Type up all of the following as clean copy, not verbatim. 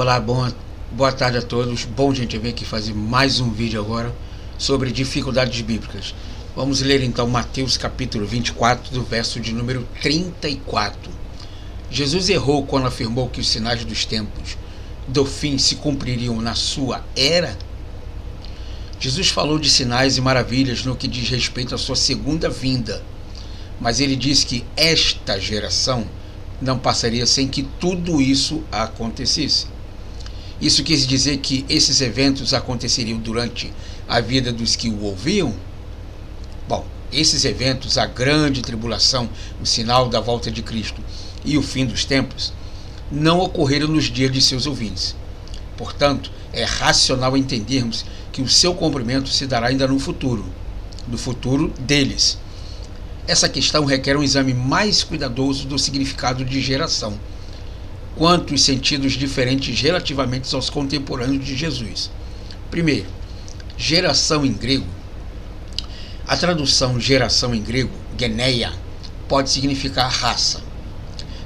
Olá, boa tarde a todos. Bom, gente, eu venho aqui fazer mais um vídeo agora sobre dificuldades bíblicas. Vamos ler então Mateus capítulo 24, do verso de número 34. Jesus errou quando afirmou que os sinais dos tempos do fim se cumpririam na sua era? Jesus falou de sinais e maravilhas no que diz respeito à sua segunda vinda, mas ele disse que esta geração não passaria sem que tudo isso acontecesse. Isso quis dizer que esses eventos aconteceriam durante a vida dos que o ouviam? Bom, esses eventos, a grande tribulação, o sinal da volta de Cristo e o fim dos tempos, não ocorreram nos dias de seus ouvintes. Portanto, é racional entendermos que o seu cumprimento se dará ainda no futuro deles. Essa questão requer um exame mais cuidadoso do significado de geração, quanto os sentidos diferentes relativamente aos contemporâneos de Jesus. Primeiro, geração em grego. A tradução geração em grego, geneia, pode significar raça.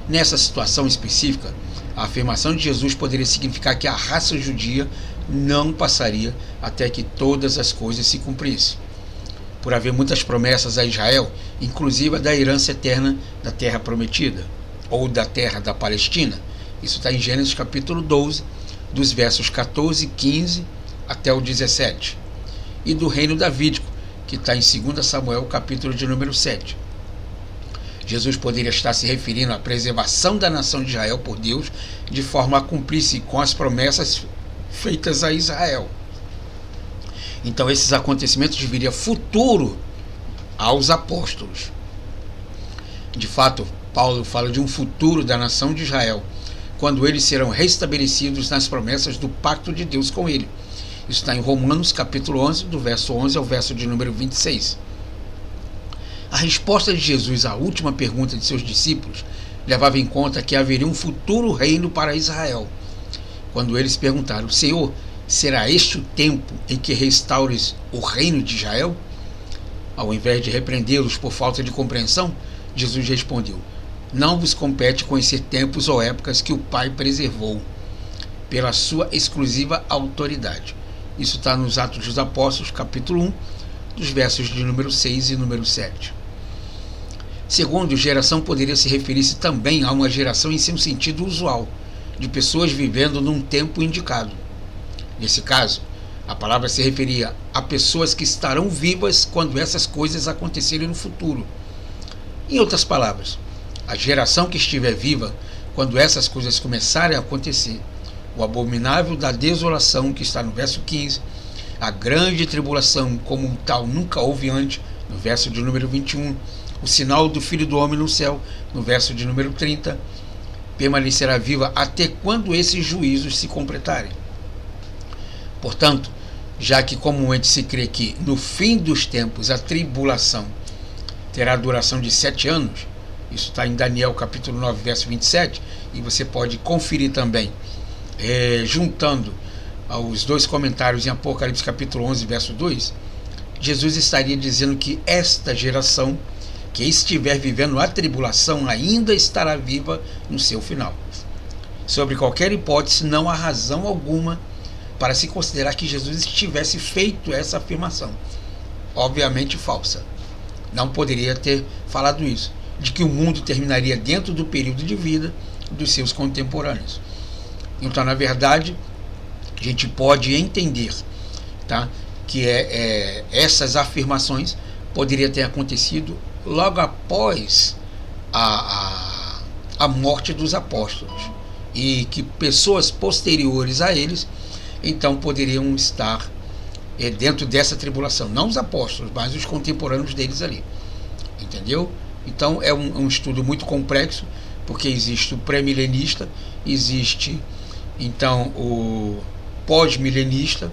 Nessa situação específica, a afirmação de Jesus poderia significar que a raça judia não passaria até que todas as coisas se cumprissem. Por haver muitas promessas a Israel, inclusive a da herança eterna da terra prometida, ou da terra da Palestina. Isso está em Gênesis capítulo 12, dos versos 14 e 15 até o 17. E do reino davídico, que está em 2 Samuel, capítulo de número 7. Jesus poderia estar se referindo à preservação da nação de Israel por Deus, de forma a cumprir-se com as promessas feitas a Israel. Então esses acontecimentos viriam futuro aos apóstolos. De fato, Paulo fala de um futuro da nação de Israel, quando eles serão restabelecidos nas promessas do pacto de Deus com ele. Isso está em Romanos capítulo 11, do verso 11 ao verso de número 26. A resposta de Jesus à última pergunta de seus discípulos levava em conta que haveria um futuro reino para Israel. Quando eles perguntaram: Senhor, será este o tempo em que restaures o reino de Israel? Ao invés de repreendê-los por falta de compreensão, Jesus respondeu: não vos compete conhecer tempos ou épocas que o Pai preservou pela sua exclusiva autoridade. Isso está nos Atos dos Apóstolos, capítulo 1, dos versos de número 6 e número 7. Segundo, geração poderia se referir-se também a uma geração em seu sentido usual, de pessoas vivendo num tempo indicado. Nesse caso, a palavra se referia a pessoas que estarão vivas quando essas coisas acontecerem no futuro. Em outras palavras, a geração que estiver viva quando essas coisas começarem a acontecer, o abominável da desolação, que está no verso 15, a grande tribulação como tal nunca houve antes, no verso de número 21, o sinal do Filho do Homem no céu, no verso de número 30, permanecerá viva até quando esses juízos se completarem. Portanto, já que comumente se crê que no fim dos tempos a tribulação terá duração de 7 anos, isso está em Daniel capítulo 9, verso 27, e você pode conferir também, juntando aos dois comentários em Apocalipse capítulo 11, verso 2, Jesus estaria dizendo que esta geração que estiver vivendo a tribulação ainda estará viva no seu final. Sobre qualquer hipótese, não há razão alguma para se considerar que Jesus tivesse feito essa afirmação. Obviamente falsa. Não poderia ter falado isso, de que o mundo terminaria dentro do período de vida dos seus contemporâneos. Então, na verdade, a gente pode entender, tá, que essas afirmações poderiam ter acontecido logo após a morte dos apóstolos, e que pessoas posteriores a eles então poderiam estar dentro dessa tribulação, não os apóstolos, mas os contemporâneos deles ali, entendeu? Então é um estudo muito complexo, porque existe o pré-milenista, existe então o pós-milenista,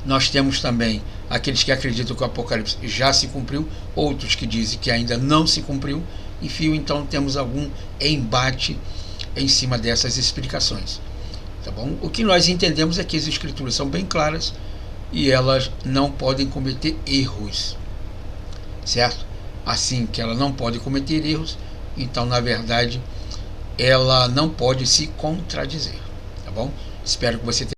nós temos também aqueles que acreditam que o Apocalipse já se cumpriu, outros que dizem que ainda não se cumpriu, enfim, então temos algum embate em cima dessas explicações. Tá bom? O que nós entendemos é que as escrituras são bem claras e elas não podem cometer erros, certo? Assim que ela não pode cometer erros, então na verdade ela não pode se contradizer. tá bom? Espero que você tenha